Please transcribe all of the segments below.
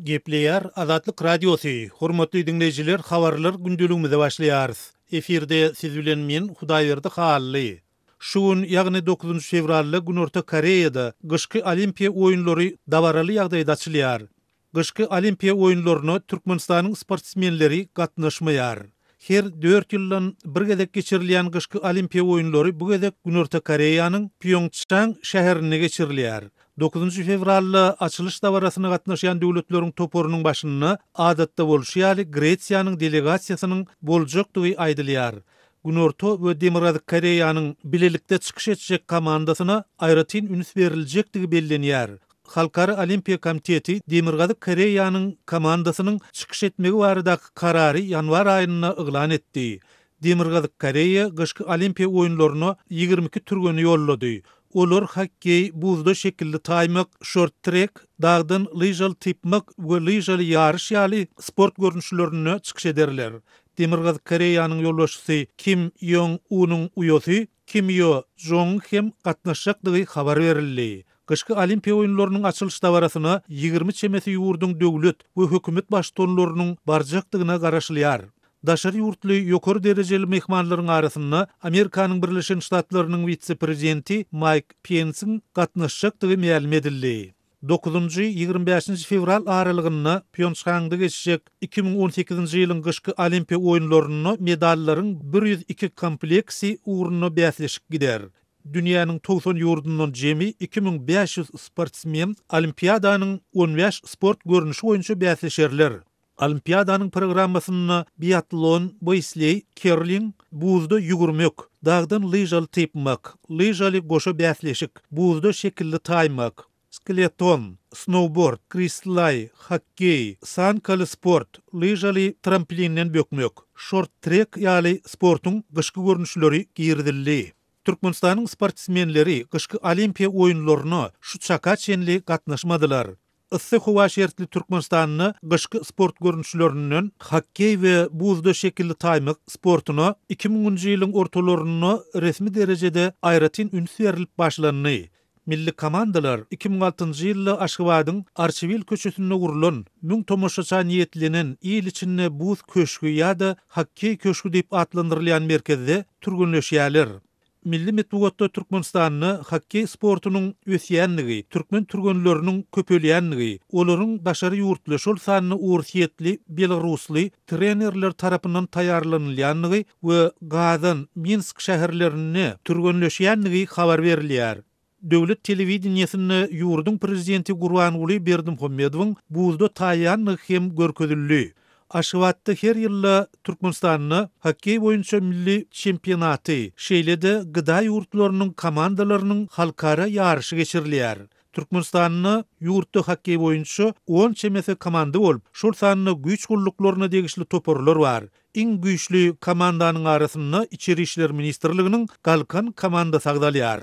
Gepleyer Azatlyk Radiosu. Hormatly dinleyijiler, habarlar gündelüğümizde başlaýarys. Efirde siz bilen men Hudaýberdi Hally. Şuun ýagny 9 fevralda Günorta Koreýada gyşky Olimpiýa oýunlary dabaraly ýagdaýda açylýar. Gyşky Olimpiýa oýunlaryna Türkmenistanyň sportsmenleri gatnaşmaýar. Her 4 ýyldan bir gezek geçirilýän gyşky Olimpiýa oýunlary bu gezek Günorta Koreýanyň Pyeongchang şäherinde geçirilýär. 9 fevralda açılış dabarasyna gatnaşan döwletleriň toporunyň başyna adatda bolşýaly Gretsiýanyň delegasiýasynyň boljakdygy aýdylýar. Günorta we Demirgazyk Koreýanyň bilelikde çykyş etjek komandasyna aýratyn üns beriljekdigi bellenýär. Halkara Olimpiýa Komiteti Demirgazyk Koreýanyň komandasynyň çykyş etmegi barada karary ýanwar aýyna yglan etdi. Demirgazyk Koreýa gyşky Olimpiýa oýunlaryna 22 türgeni ýollady. Olar hokkey, buzda şekilli taymak, short track, dağdan lyjal tipmak we lyjal ýarış ýaly sport görnüşlerini çykyş ederler. Demirgazyk Koreýanyň ýolbaşçysy Kim Yong-unyň uýasy Kim Yo-jong hem gatnaşjakdygy habar berildi. Gyşky Olimpiýa oýunlarynyň açylış dabarasyna 20 çemesi ýurdun döwlet we hökümet başçylarynyň barjakdygyna garaşylýar. Daşary ýurtly ýokary derejeli mehmanlaryň arasynda Amerikanyň Birleşen Ştatlarynyň witse-prezidenti Mike Pence'iň gatnaşjakdygy ma'lum edildi. 9-25 fevral aralygynda Pyeongchangda geçecek 2018-nji ýylyň gyşky Olimpiýa oýunlaryna medallaryň 102 kompleksi uğruna bäsleşik gider. Dünýäniň 90 ýurdundan jemi 2500 sportsmen Olimpiadanyň 15 sport görnüşi boýunça bäsleşerler. Olimpiadanyň programmasyna biatlon, bobsley, curling, buzda ýugurmak, dağdan lyjal tepmak, lyjaly goşa bäsleşik, buzda şekilli taymak, skeleton, snowboard, kristlay, hokkey, sankaly sport, lyjaly tramplinden bökmek, short track ýaly sportuň gyşky görnüşleri girdildi. Türkmenistanyň sportsmenleri gyşky Olimpiýa oýunlaryna şu çaka çenli gatnaşmadylar. Issy howa şertli Türkmenistanyň gyşky sport görnüşlerinden hokkey we buzda şekilli taymak sportuna 2000-nji ýylyň ortalaryna resmi derejede aýratyn üns berilip başlandy. Milli komandalar 2006-njy ýylda Aşgabatyň Arşivil köşesinde gurulan 1000 tomoşaça niýetlenen ýyl içinde buz köşkü ýa-da hokkey köşkü diýip adlandyrylýan merkezde türgünleşýärler. Milli metbuatda Türkmenistanyň hokkey sportunyň ösýänligi, türkmen türgenleriniň köpelýänligi, olaryň daşary ýurtly şol sanyny ursiýetli Belarusly trenerler tarapyndan taýýarlanylýanlygy we Gazan, Minsk şäherlerini türgenleşýänligi habar berilýär. Döwlet telewizionyasynda ýurdun prezidenti Gurbanuly Berdimuhammedowyň buzda taýýanlygy hem görkezildi. Aşgabatda her ýylla Türkmenistanyň hokkey boýunça milli çempionaty, şeýlede gyda ýurtlarynyň komandalarynyň halkara ýarşy geçirilýär. Türkmenistanyň ýurtda hokkey boýunça 10 çemesi komanda bolup, şol sanyny güýç gullyklaryna degişli toporlar bar. Iň güýçli komandanyň arasynda İçeri işler ministrliginiň Galkan komanda sagdalýar.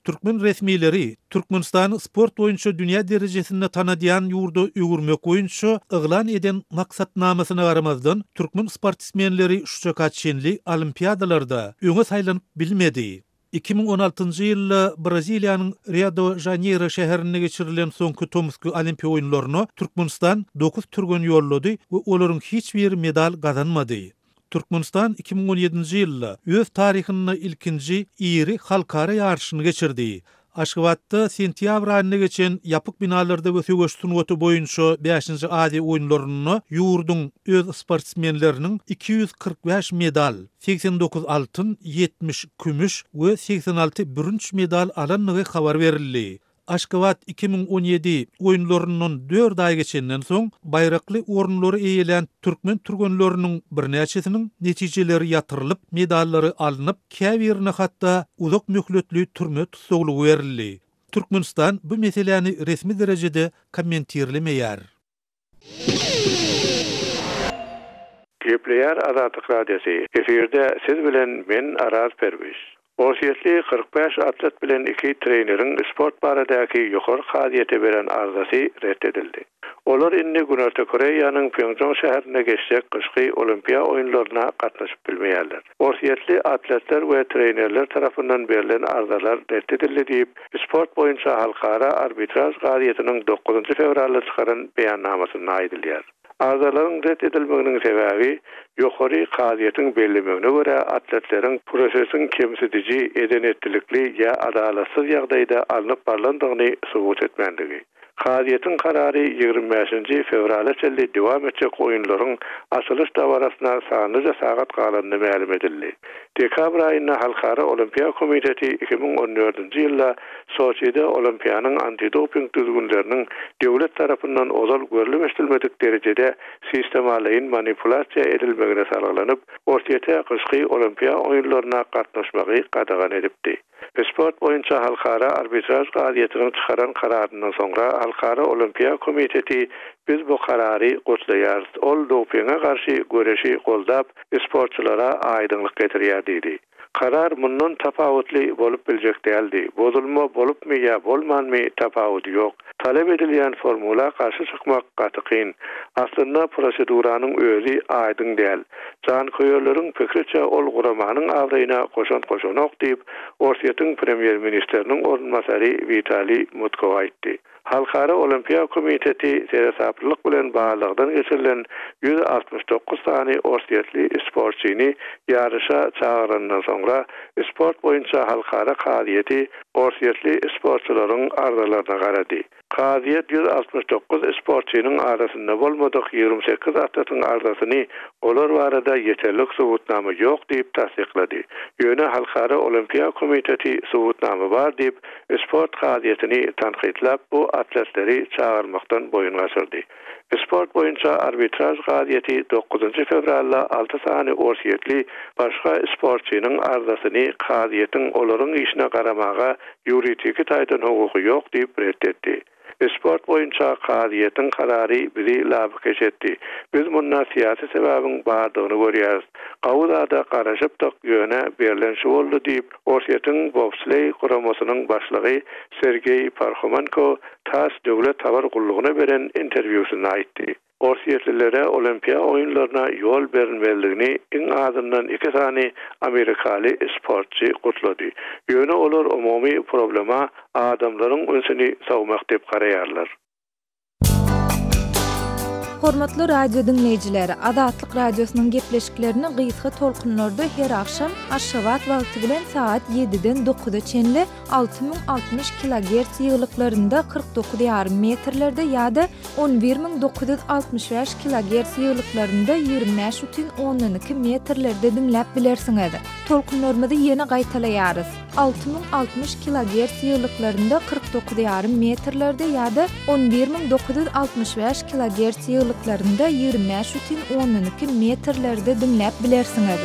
Türkmen resmileri Türkmenistan sport boýunça dünýä derejesinde tanadýan ýurda öwürmek boýunça yglan eden maksatnamasyna garamazdan türkmen sportsmenleri şu çaka çenli olimpiadalarda öňe saýlanyp bilmedi. 2016-njy ýylda Braziliýanyň Rio de Janeiro şäherinde geçirilen soňky Tomsk Olimpiýa oýunlaryna Türkmenistan 9 türgen ýollady we olaryň hiç bir medal gazanmady. Türkmenistan 2017-nji ýylda öz taryhyna ilkinji iri halkara ýarşyny geçirdi. Aşgabatda sentýabr aýynda geçen ýapyk binalarda we söwüştün otu boýunça 5-nji Aziýa oýunlaryna ýurdun öz sportsmenleriniň 245 medal, 89 altyn, 70 kümüş we 86 bürünç medal alanlygy habar berildi. Aşgabat 2017 oýunlaryndan 4 ay geçenden soň baýrakly orunlary eýelen türkmen türgenleriniň birnäçesiniň netijeleri ýatyrylyp, medallary alınıp, käbirine hatda uzak möhletli türme tutsaglygy berildi. Türkmenistan bu meseleni resmi derejede kommentirlemeýär. Gepleýär Azatlyk Radiosu. Eferde siz bilen men Araz Perwiz. Orsiyetli 45 atlet bilen 2 trenerin sport baradaki yuqor qadiyete beren arzası reddedildi. Olar indi Günörtü Koreýanyň Pyeongchang şäherine geçjek kışky olimpiya oýunlaryna gatnaşyp bilmeýärler. Orsiyetli atletler we trenerler tarapyndan berilen arzalar reddedildi diýip sport boýunça halkara arbitraj qadiyetiniň 9-njy fevralda çykaran beýannamasyna aýdylýar. Arzaların reddedilmeginiň sebäbi ýokary qadiýetiň bellemegine görä atletleriň prosesin kemsitici, edenetlikli ýa adalatsız ýagdaýda alınıp barlandygyny subut etmendigi. Qadiýetiň karary 25-nji fevrala çelli dowam etjek oýunlaryň açylış dawrasyna sanyja sagat galandy ma'lum edildi. Dekabr aýyna Halkara Olimpiya Komiteti 2014-nji ýylda Soçy'da olimpiýanyň antidoping düzgünleriniň döwlet tarapyndan ozal görülmeşdirmedik derejede sistemalyň manipulasiýa edilmegine saralanyp, ortaýa kışky olimpiya oýunlaryna gatnaşmagy gadagan edipdi. Sport boýunça halkara arbitraj qadiyetini çykaran kararyndan soňra Halkara Olimpiya Komiteti biz bu karary gotlaýarys. Ol dopinga garşy göreşi goldap sportçulara aýdymlyk getirýär diýdi. Karar mundan tapawutly bolup biljek däldi. Bozulma bolupmy ýa bolmanmy tapawut ýok. Talep edilýän formula garşy çykmak gatykyn. Aslynda proseduranyň özü aýdyn däl. Jan koýerleriň pikirçe ol guramanyň awryna koşan-koşanok diýip Orsiýetiň premier ministeriniň ornmasary Vitali Mutko aýtdy. Halkara Olimpiya Komiteti serhesaplyk bilen bağlygdan geçirilen 169 sany orsiýetli sportçyny ýarışa çağırandan soňra sport boýunça halkara qadiýeti orsiýetli sportçylaryň arzalaryna garady. Qadiýet 169 sportçynyň arasynda bolmadyk 28 atletyň arzasyny olar barada ýeterlik subutnama ýok diýip tasdiklady. Ýöne Halkara Olimpiya Komiteti subutnama bar diýip sport qadiýetini tanqidlap bu atletleri çağırmaktan boyun gasyrdy. Sport boýunça arbitraj qadiýeti 9-njy fevralda 6 sany orsiýetli başga sportçynyň arzasyny qadiýetiň olaryň işine garamaga ýuridik taýdan hukuky ýok diýip reddetdi. Sport boýunça qadiýetiň karary bizi labyk geçetdi. Biz mundan siýasy sebäbiň bardygyny görýäris. Gawuda garaşypdyk ýöne berilen şu boldy diýip Orsiýetiň bobsley guramasynyň başlygy Sergey Parkhomenko tas döwlet tabar gullugyna beren interwýusyny aýtdy. Orsiýetlilere olimpiya oýunlaryna ýol berilmeligini iň azyndan 2 sany Amerikaly sportçy gutlady. Ýöne olar umumy problema adamlaryň önsini sagmak diýip garaýarlar. Hormatly radio dinleýijileri, Adatlyk radiosynyň gepleşiklerini gysga tolkunlarda her akşam Aşgabat wagty bilen saat 7-den 9-a çenli 6060 kHz ýyglyklarynda 49,5 metrlerde ýa-da 11965 kHz ýyglyklarynda 25,12 metrlerde dinläp bilersiňiz. Tolkunlarymyzy ýene gaýtalaýarys. 6060 kHz ýyglyklarynda 49,5 metrlerde ýa-da 11965 kHz ýyglyklarynda 25,12 metrlerde dinläp bilersiňiz.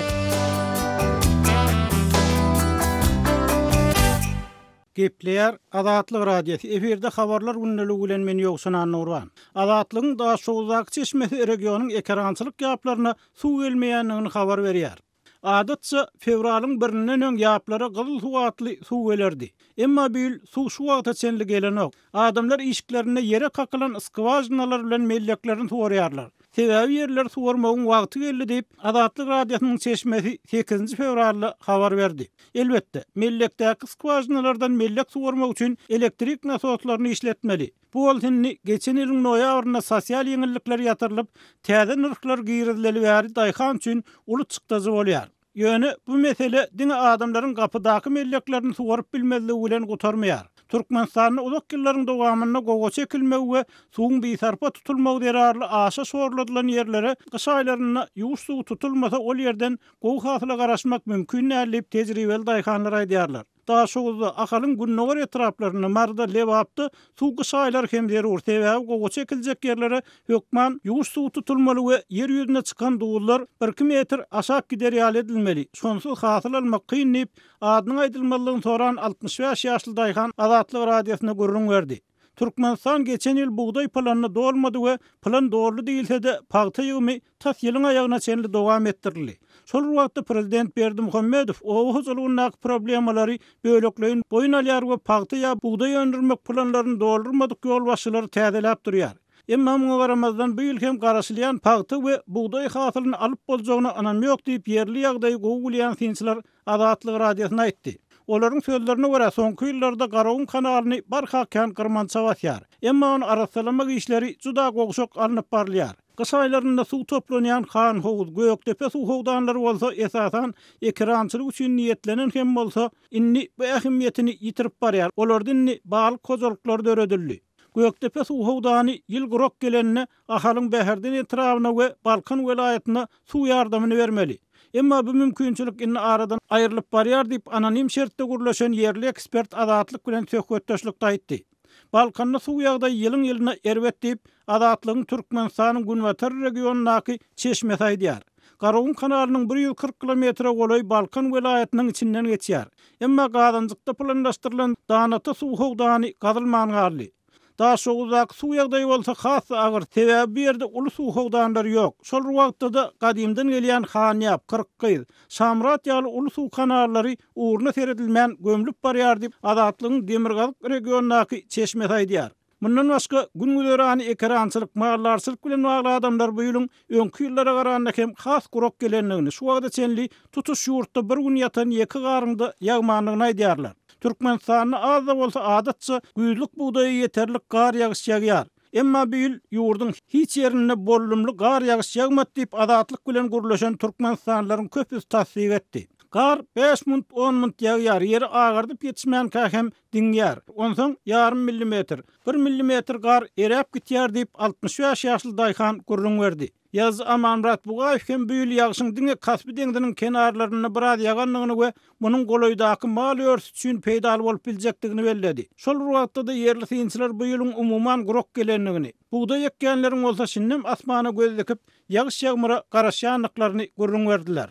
Gepleýär Adatlyk radiosu eferde habarlar günneligi bilen men ýoksunan Nurwan. Adatlygyň daha şowzak çeşmesi regionyň ekrançylyk ýaplaryna suw gelmeýändigini habar berýär. Adatça fevralyň 1-inden öň ýaplara gyzyl suwatly suw gelerdi. Emma bil suw şu wagta çenli gelenok. Adamlar işiklerine yere kakylan skvajnalar bilen melleklerini suwarýarlar. Sebäbi ýerler suwarmagyň wagty geldi diýip Adatlyk radiosynyň çeşmesi 8-nji fevralda habar berdi. Elbetde, mellekdäki skvajnalardan mellek suwarmak üçin elektrik nasosatlaryny işletmeli. Bu boltynny geçen ýylyň noýabrynda sosial ýeňillikler ýatyrylyp, täze nyrklar giýirileli bäri daýhan üçin uly çykdazy bolýar. Ýöne bu mesele diňe adamlaryň gapydaky melleklerini suwaryp bilmezligi bilen gutarmaýar. Türkmenistanyň uzak ýyllaryň dowamyna gogo çekilmegi we suwuň beýsarpa tutulmagy derarly aşa sorladylan ýerlere gyş aýlaryna ýuwş suw tutulmasa ol ýerden gowy hasyla garaşmak mümkin nädip tejribeli daýhanlar aýdýarlar. Daha şoğuzda akalyň günnäger etraplaryny marda lewapdy suw gyş aýlar hem derur sebäbi gogo çekiljek ýerlere hökman ýuwş suw tutulmaly we ýer ýüzüne çykan dowullar 1 metr aşak gider ýaly edilmeli. Şonsuň hasyl almak kyn diýip adyny aýdylmalygyny soran 65 ýaşly daýhan Adatlyk radiosyna gurrun berdi. Türkmenistan geçen ýyl buğday planyny dolmady we plan doğru diýilse-de paýta ýygymy tas ýylyň aýagyna çenli dowam etdirildi. Şol wagtda prezident Berdimuhammedow owa huzurlugynyň problemalary bölekleýin boyun alýar we paýta ýa buğday öndürmek planlaryny doldurmadyk ýol başlary täzeläp durýar. Emma muňa garamazdan bu ýyl hem garaşylýan paýta we buğday hasylyny alyp boljagyna anam ýok diýip ýerli ýagdaýy gowgulýan synçylar Adatlyk radiosyna aýtdy. Olaryň sözlerine görä soňky ýyllarda Garawun kanalyny barhakan gyrmança batýar. Emma onu aratsalamak işleri juda gogşok alınıp barlyar. Kış aylarında su toplanýan Xan Howuz, Göktepe su howdanlary bolsa esasan ekrançylyk üçin niýetlenen hem bolsa inni bu ähmiýetini ýitirip barýar. Olardan balyk kozalyklar döredildi. Göktepe su howdany ýyl gurok gelenine ahalyň bäherden etrawyna we Balkan welaýatyna su ýardamyny bermeli. Emma bu mümkinçilik inni aradan aýrylyp barýar diýip anonim şertde gurlaşan ýerli ekspert Adatlyk bilen söhbetdeşlikde aýtdy. Balkanda su ýagdaýy ýylyň ýylyna erwet diýip Adatlygyň Türkmenistanyň Günwatar regionunaky çeşme saýdýar. Garawun kanalynyň 140 kilometre goloý Balkan welaýatynyň içinden geçýär. Emma gadanjykda planlaşdyrylan Danata su howdany gazylman garly. Daha şu uzak su ýagdaýy bolsa has agyr, sebäbi bu ýerde uly su howdanlary ýok. Şol wagtda da gadymdan gelýän Xanyap, Kyrkkyz, Samrat ýaly uly su kanallary uğruna seredilmän gömülip barýar diýip Adatlygyň Demirgazyk regionunaky çeşme saýdýar. Mundan başga gün-gülerany ekrançylyk, maýallarçylyk bilen bagly adamlar bu ýylyň öňki ýyllara garanda hem has gurok gelenligini, şu wagtda çenli tutuş ýurtda bir gün ýatan ýeki garynda ýagmanlygyny aýdýarlar. Türkmenistanyň az da bolsa adatça güýzlük buğdaýy ýeterlik gar ýagyş ýagýar. Emma bu ýyl ýurdun hiç ýerinde bollumly gar ýagyş ýagmady diýip Adatlyk bilen gurlaşan türkmenistanlaryň köpüsi tasdiq etdi. Gar 5 mund 10 mund ýagýar, ýeri agardyp ýetişmän kähem diňýär. Onsoň ýarym millimetr, 1 millimetr gar eräp gitýär diýip 65 ýaşly daýhan gurrun berdi. Yaz Amanrat Bugaýew hem bu ýyl ýagşyň diňe Kaspy deňdiniň kenarlaryna biraz ýaganlygyny we munyň goloýdaky mal örsü üçin peýdal bolup biljekdigini belledi. Şol wagtda da ýerli synçylar bu ýylyň umumyň gurok gelenligini, buğday ekkenleriň bolsa şinnem asmana göz dikip ýagyş ýagmyra garaşýanlyklaryny gurrun berdiler.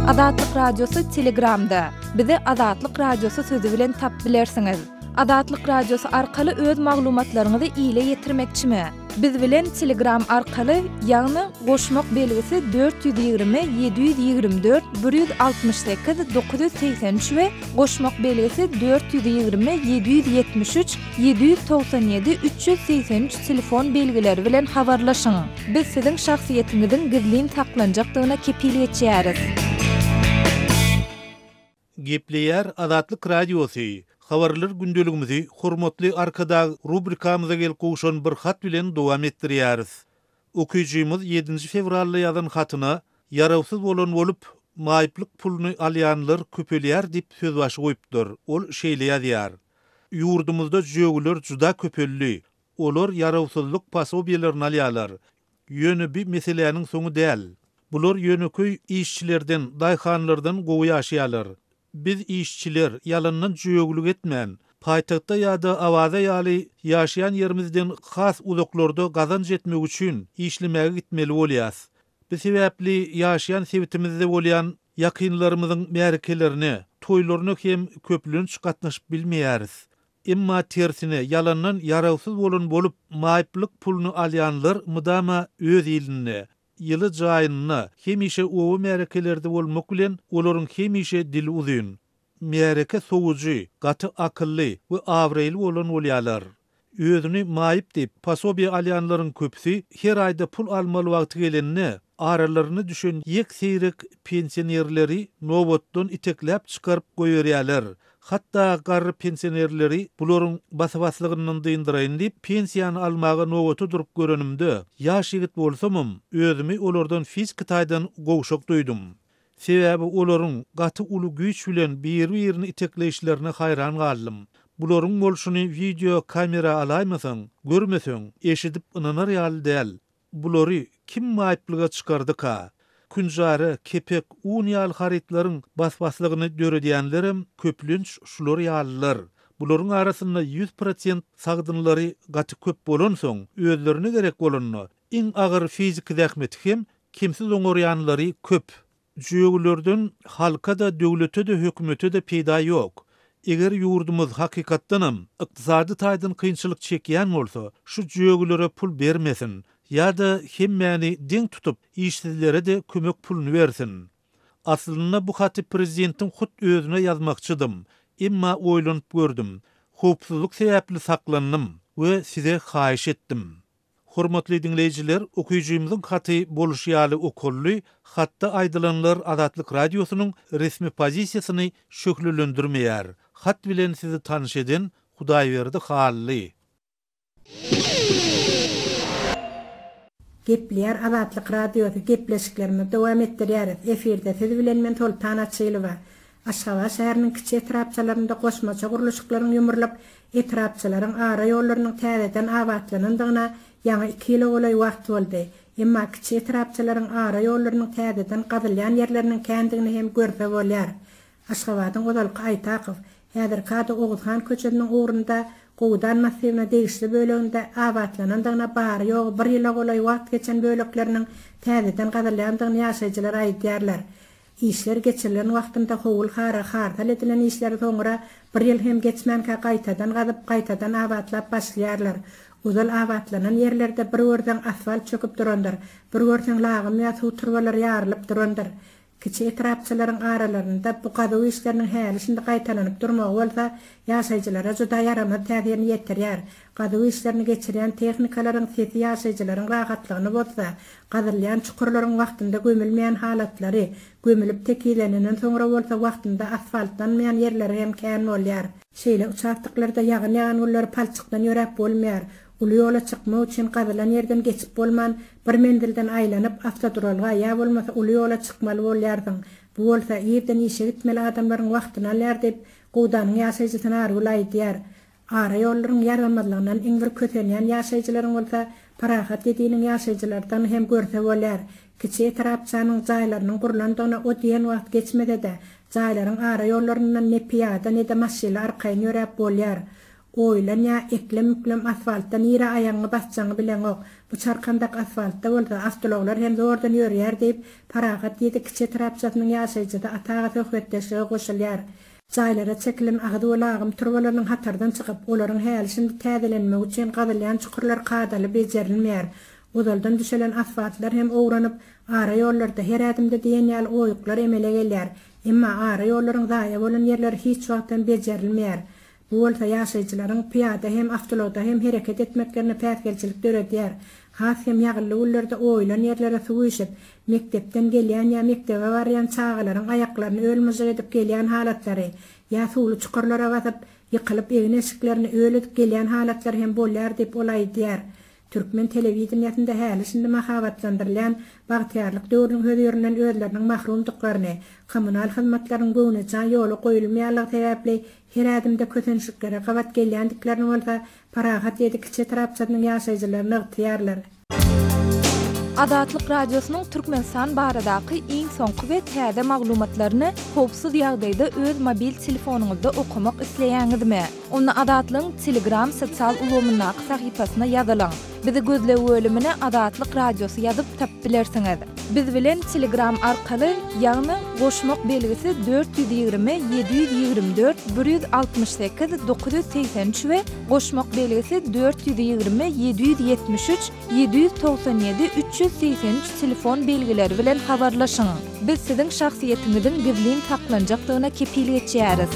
Adatlyk radiosu Telegramda. Bizi Adatlyk radiosu sözü bilen tap bilersiňiz. Adatlyk radiosu arkaly öz maglumatlaryňyzy ýyla ýetirmekçimi? Biz bilen Telegram arkaly ýagny goşmak belgisi 420 724 168 983 we goşmak belgisi 420 773 797 383 telefon belgileri bilen habarlaşyň. Biz siziň şahsiýetiňiziň gizlin saklanjakdygyna kepillik etýäris. Gepleýär Adatlyk radiosu. Habarlar gündeligimizi hormatly arkada rubrikamyza gelip gowşan bir hat bilen dowam etdirýäris. Okuyjymyz 7 fevralda ýazan hatyna yarawsyz bolan bolup maýyplyk puluny alýanlar köpelýär diýip söz başı goýupdyr. Ol şeýle ýazýar. Ýurdumyzda jögüler juda köpelli. Olar yarawsyzlyk pasobiýelerini alýarlar. Ýöne bir meselenin soňu däl. Bular ýöneköy işçilerden, daýhanlardan gowy ýaşaýarlar. Biz işçiler yalandan jögülük etmän, paýtagtda ýa-da awaza ýaly ýaşaýan ýerimizden has uzaklarda gazanç etmek üçin işlemäge gitmeli bolýas. Bu sebäpli ýaşaýan sebitimizde bolýan ýakynlarymyzyň merkelerini, toýlaryny hem köplünç gatnaşyp bilmeýäris. Emma tersine yalandan yarawsyz bolan bolup maýyplyk puluny alýanlar mydama öz ýylyny, ýyly jaýyny hemişe owy merkelerde bolmak bilen olaryň hemişe dili uzyn. Mereke soğucu, gaty akylly we awrayly bolan bolýarlar. Özüni maýyp diýip pasobiýa alýanlaryň köpüsi her aýda pul almaly wagty gelenine aralaryny düşen ýek seýrek pensionerleri nowatdan itekläp çykaryp goýarýarlar. Hatta garry pensionerleri bularyň basabaslygynyň dyndyraýyn diýip pensiýany almagy nowata durup görenimde ýaş ýigit bolsamym özümi olardan fizik taýdan gowşak duýdum. Sebäbi olaryň gaty uly güýç bilen bir-birini itekleýişlerine haýran galdym. Bularyň bolşuny video kamera alaýmasaň, görmeseň, eşidip ınanar ýaly däl. Bulary kim maýyplyga çykardyka? Künjary, kepek, un ýaly haritlaryň basbaslygyny döredýänlerim köplünç şular ýalylar. Bularyň arasynda 100% sagdynlary gaty köp bolan soň, özlerine gerek bolanyny, iň agyr fizik zähmet hem kimsiz oňarýanlary köp. Jögülerden halka da, döwlete de, hökümete de peýda ýok. Eger ýurdumyz hakykatdanam ykdysady taýdan kynçylyk çekýän bolsa, şu jögülere pul bermesin, ýa-da hemmäni deň tutup işsizlere de kömek pulunu bersin. Aslında bu haty prezidentin hut özüne yazmakçydym. Emma oýlanyp gördüm. Howpsuzlyk sebäpli saklannym we size haýyş etdim. Hormatly dinleyijiler, okuyjymyzyň haty boluşýaly okolly, hatda aýdylanlar Azatlyk radiosynyň resmi pozisiýasyny şöhürlendirmeýär. Hat bilen sizi tanyş eden Hudaýberdi Hally. Gepleýär Azatlyk radiosy gepleşiklerini dowam etdirýär. Efirde siz bilen men Tolpan Açylywa. Aşgabat şäheriniň kiçik etrapçalarynda goşmaça guruluşyklaryň ýumurlyp, etrapçalaryň ara ýollarynyň täzeden abatlanandygyna ýa-ni 2 ýyl bolay wagt boldy. Emma kiçik etrapçalaryň ara ýollarynyň täzeden gadylýan ýerleriniň kendigini hem görse bolýar. Aşgabatyň Odalyk Aýtakow häzir Kady Oguzhan köçeginiň ugrunda Gowdan massivine degişli böleginde abatlanandygyna bary ýok 1 ýyla bolay wagt geçen bölekleriniň täzeden gadylýandygyny ýaşaýjylar aýdýarlar. İşler geçirilen wagtynda howul hartal edilen işler soňra 1 ýyl hem geçmänkä gaýtadan gadyp gaýtadan abatlap başlaýarlar. Uzal abatlanan ýerlerde bir görden asfalt çöküp durandyr, bir görden lagym ýa suw turbalar ýarylyp durandyr. Kiçik etrapçalaryň aralarynda bu gady işleriniň hälisinde gaýtalanyp durmagy bolsa, ýaşaýjylara juda ýaramaz täsirini ýetirýär. Gady işlerini geçirýän tehnikalaryň sesi ýaşaýjylaryň rahatlygyny bozsa, gadylýan çukurlaryň wagtynda gömülmeýän halatlary, gömülip tekilenenden soňra bolsa wagtynda asfaltlanmaýan ýerleri hem kän bolýar. Şeýle uçakdyklarda ýagan gullar palçykdan ýörep bolmaýar. Uly ýola çykmak üçin gadylan ýerden geçip bolman, bir mendilden aýlanyp avtoduralga ýa bolmasa uly ýola çykmaly bolýardyň. Bu bolsa ýerden işe gitmeli adamlaryň wagtyny alýar dep gowdanyň ýaşaýjysyna argulaýdýar. Ara ýollaryň ýaranmadylygyndan iň bir kötenýän ýaşaýjylaryň bolsa, parahat edýän ýaşaýjylardan hem görse bolýar. Kiçik etrapçanyň jaýlarynyň gurulandygyna o diýen wagt geçmede-de, jaýlaryň ara ýollaryndan ne piýada ne de maşyna arkaýyn ýörep bolýar. Oýlan ýa eklem asfaltdan ýere aýagyny basjaňy bilen ok. Bu çarkandak asfaltda bolsa avtologlar hem zordan ýörýär diýip paragat ýedi kiçik etrapçasynyň ýaşaýjyda ataga söhbetdeşige goşulýar. Jaýlara çekilen agdy bolagym turbalaryň hatardan çykyp, olaryň hälisinde täzelenmek üçin gadylýan çukurlar kadaly bejerilmeýär. Odaldan düşelen asfaltlar hem owranyp, ara ýollarda her adymda diýen ýaly oýuklar emele gelýär. Emma ara ýollaryň daýa bolan ýerler hiç wagtdan bejerilmeýär. Bu bolsa ýaşaýjylaryň piýada hem avtologda hem hereket etmeklerine päsgelçilik döredýär. Has hem ýagly ullarda oýlan ýerlere suw işip, mektepden gelýän ýa mektebe barýan çağalaryň aýaklaryny ölmüze edip gelýän halatlary, ýa suwly çukurlara batyp, ýykylyp evine eşiklerini öledip gelýän halatlary hem bolýar dep olaýdýar. Türkmen telewizionyasynda hälisinde mahabatlandyrylýan bagtyarlyk döwrüň hödýöründen özleriniň mahrumdyklaryny, kommunal hyzmatlaryň göwnüçän ýoly goýulmaýanlygy sebäpli her adymda kötenşiklere gabat gelýändiklerini bolsa, parahat ýedi kiçik etrapçasynyň ýaşaýjylaryny ygtyýarlar. Azatlyk radiosynyň Türkmenistan baradaky iň soňky we täze maglumatlaryny howpsuz ýagdaýda öz mobil telefonuňyzda okumak isleýäňizmi? Onu Azatlyň Telegram sosial ulgamynyň sahypasyna ýazylaň. Bizi gözle bölümine Azatlyk radiosu ýazyp tap bilersiňiz. Biz bilen Telegram arkaly ýagny goşmak belgisi 420 724 168 983 we goşmak belgisi 420 773 797 383 telefon belgileri bilen habarlaşyň. Biz siziň şahsiýetiňiziň gizlin saklanjakdygyna kepillik etýäris.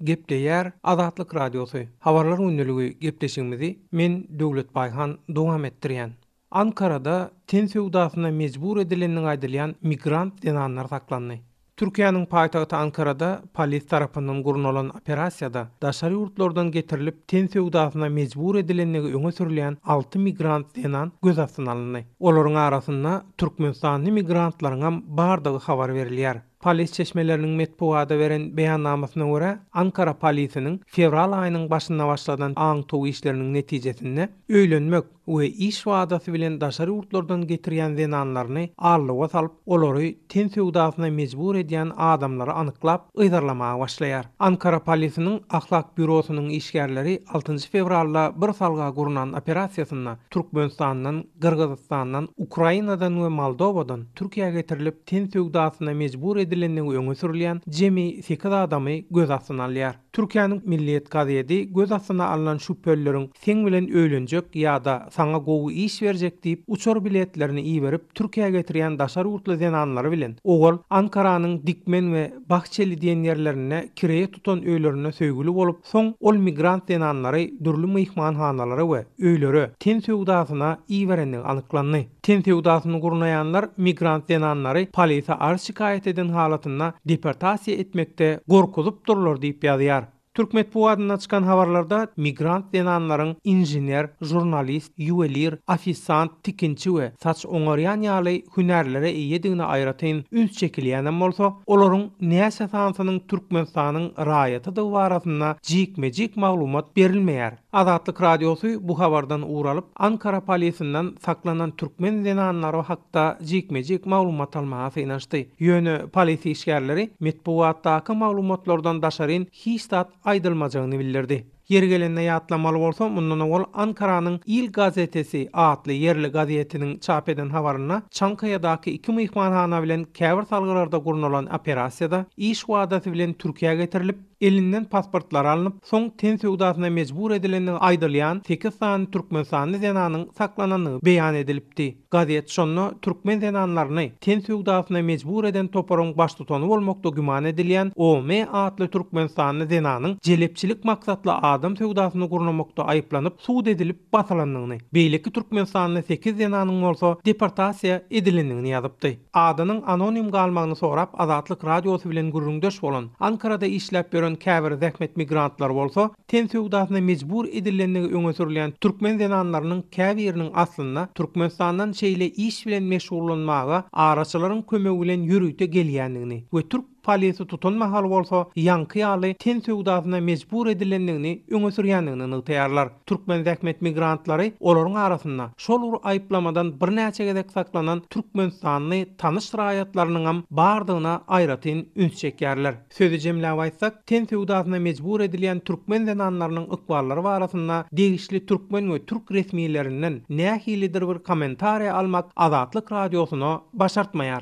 Gepleýär Azatlyk radiosu. Habarlar ünneligi gepleşigimizi men Döwlet Baýhan dowam etdirýän. Ankara'da ten sewdasyna mejbur edileniň aýdylýan migrant denanlar saklandy. Türkiýanyň paýtagty Ankara'da polis tarapyndan gurulan operasiýada daşary ýurtlardan getirilip ten sewdasyna mejbur edilenligi öňe sürilýän 6 migrant denan göz astyna alyndy. Olaryň arasynda Türkmenistanly migrantlaryň bardygy habar berilýär. Polis çeşmelerinin metbuada veren beýannamasına görä Ankara polisiniň fevral aýynyň başynda başladan aňtow işleriniň netijesinde öýlenmek we iş wadasy bilen daşary ýurtlardan getirýän zenanlaryny arlyga salyp, olary ten sewdasyna mejbur edýän adamlary anyklap, ýydarlamaga başlaýar. Ankara polisiniň ahlak bürosynyň işgärleri 6 fevralda bir salga gurulan operasiýasyna Türkmenistandan, Kyrgyzstandan, Ukrainadan we Moldowadan Türkiýeге getirilip ten sewdasyna mejbur edilenligi öňe sürilýän jemi 8 adamy göz astyna alýar. Türkiýanyň Milliyet gaziýeti göz astyna alynan şüphelilerin sen bilen öýlenjek ýa-da saňa gowy iş berjek diýip uçur biletlerini iýerip Türkiýe getirýän daşary urtly zenanlary bilen ogul Ankaranyň Dikmen we Bahçeli diýen ýerlerine kireýe tutan öýlerine söýgüli bolup, soň ol migrant zenanlary dürli myhmanhanalary we öýlere ten söwdasyna iýerenligi anyklandy. Ten söwdasyny gurnaýanlar migrant zenanlary polisiýa arz şikaýet eden halatyna deportasiýa etmekde gorkulyp durlar diýip ýazýar. Türk medeniýetinden çykan habarlarda migrant zenanlaryň injener, jurnalist, ýuwelir, ofisant, tikinçi we saç oňarýan ýaly hünärlere eýedigine aýratyn üns çekilýän bolsa, olaryň näçe sanynyň Türkmenistanyň raýaty dowarasyna jikmejik maglumat berilmeýär. Azatlyk radiosu bu habardan uğralyp Ankara polisiýasinden saklanan türkmen zenanlary hakda jikmejik maglumat almagy synanşdy. Ýöne polisiýa işgärleri medeniýetdaky maglumatlardan daşaryn hiç zat aýdylmajagyny bildirdi. Yeri gelende ýatlamaly bolsam, mundan ol Ankaranyň İl gazetesi adly yerli gazetiniň çap eden habaryna Çankaýadaky 2 myhmanhana bilen käbir salgılarda gurnulan operasiýada iş wadasy bilen Türkiýe getirilip, elinden pasportlar alınıp, soň ten söwdasyna mejbur edilenini aýdylýan 8 sany türkmenistany zenanyň saklananlygy beýan edilipdi. Gazet şonu türkmen zenanlaryny ten söwdasyna mejbur eden toparyň baş tutany bolmakda güman edilýän OM adly türkmenistany zenanyň jelepçilik maksatly adam söwdasyny gurnamakda aýyplanyp suud edilip basalanlygyny, beýleki Türkmenistanyň 8 zenanyň bolsa deportasiýa edilenligini ýazypdy. Adynyň anonim galmagyny sorap Azatlyk radiosu bilen gurrundaş bolan Ankarada işläp beren käbir zähmet migrantlar bolsa, ten söwdasyna mejbur edilenligi öňe sürilýän türkmen zenanlarynyň käbiriniň aslyna Türkmenistandan şeýle iş bilen meşgullanmaga araçylaryň kömegi bilen ýürüýte gelýänligini we Türk polisi tutanma hal bolsa ýanky ýaly ten söwdasyna mejbur edilenligini öňe sürýänligini ýaýarlar. Türkmen zähmet migrantlary olaryň arasynda şol aýplamadan birnäçe gezek saklanan Türkmenistanly tanyş raýatlarynyň hem bardygyna aýratyn üns çekýärler. Sözü jemläp aýtsak, ten söwdasyna mejbur edilýän türkmen zenanlarynyň ykballary barasynda degişli türkmen we türk resmiýetlerinden nähilidir bir kommentariýa almak Azatlyk radiosyna başartmaýar.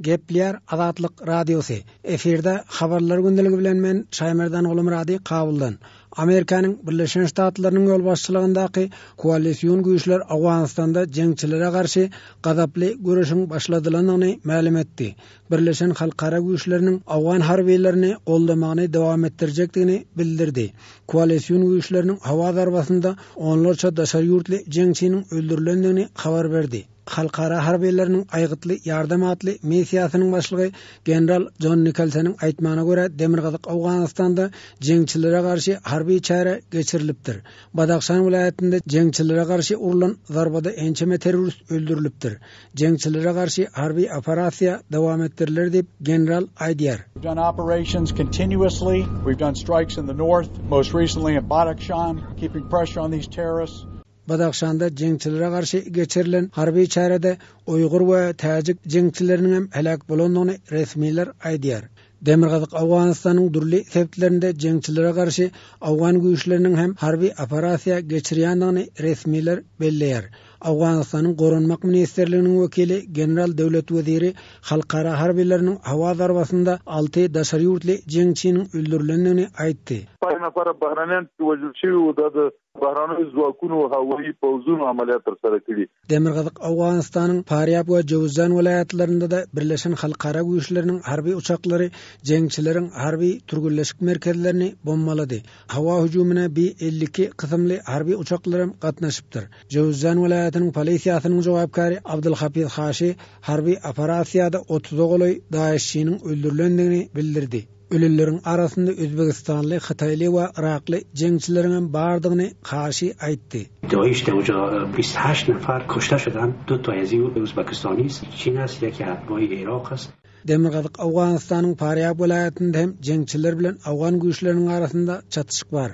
Gepler Azatlyk radiosu. Efirde habarlar gündəligi bilen men Şaýmerdan Ulumrady Kabuldan. Amerikanyň Birleşen Ştatlarynyň ýol başçylygyndaky koalisiýon güýçler Awganistanda jeňçilere garşy gazaply görüşiň başladylygyny ma'lum etdi. Birleşen Halkara güýçleriniň Awgan harbiýlerini gollamagyny dowam etdirjekdigini bildirdi. Koalisiýon güýçleriniň hawa zarbasynda onlarça daşary ýurtly jeňçiniň öldürilendigini habar berdi. Halkara harbiýleriniň aýgytly ýardam atly missiýasynyň başlygy general John Nicholsonyň aýtmagyna görä Demirgazyk Awganistanda jeňçilere garşy harbiy çäre geçirilipdir. Badakhşan vilayetinde jeňçilere garşy urulan zarbada ençeme terrorist öldürilipdir. Jeňçilere garşy harbiy operasiýa dowam ettirilir diýip general aýdýar. We've done operations continuously. We've done strikes in the north, most recently in Badakhshan, keeping pressure on these terrorists. Badakhşanda jeňçilere garşy geçirilen harbiy çärede Uýgur we Täjik jeňçileriniň hem helak bolandygyny resmiýler aýdýar. Demirgazyk Awganistanyň durly sebeplerinde jeňçilere garşy Awgan güýçleriniň hem harbiy operasiýa geçirýändigini resmiýler belleýär. Awganistanyň Goranmak ministerliginiň wekili general döwlet weziri halkara harbiýleriniň hawa zarbasynda 6 daşary ýurtly jeňçiniň öldürilendigini aýtdy. Para bahranen wajibçi da Bahrany zwakuny hawaýy powzuny amaliyat tartara kili. Demirgazyk Awganistanyň Faryab we Jowzjan vilayatlarynda da Birleşen Halkara güýçleriniň harbiy uçaklary jeňçileriň harbiy türgülleşik merkezlerini bombalady. Hawa hüjumuna 52 kysymly harbiy uçaklary gatnaşypdyr. Jowzjan vilayatynyň polisiýasynyň jogapkary Abdulhafiz Haşy harbiy operasiýada 30 goly daişçiniň öldürilendigini bildirdi. Ölülerin arasında Özbekistanly, Xitayly we Irakly jeňçileriň bardygyny Haşy aýtdy. داعش اونجا 28 نفر کشته شدن. 2 تا از ازبکستانی است، چین است، یکی اتباعی عراق است. Demirgazyk Awganistanyň Faryab vilayatynda hem jeňçiler bilen Awgan güýçleriniň arasynda çatışyk bar.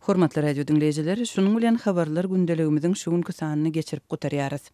Hormatly radio dinleýijiler, şunuň bilen habarlar gündeligimiziň şu günkü sanyny geçirip gutarýarys.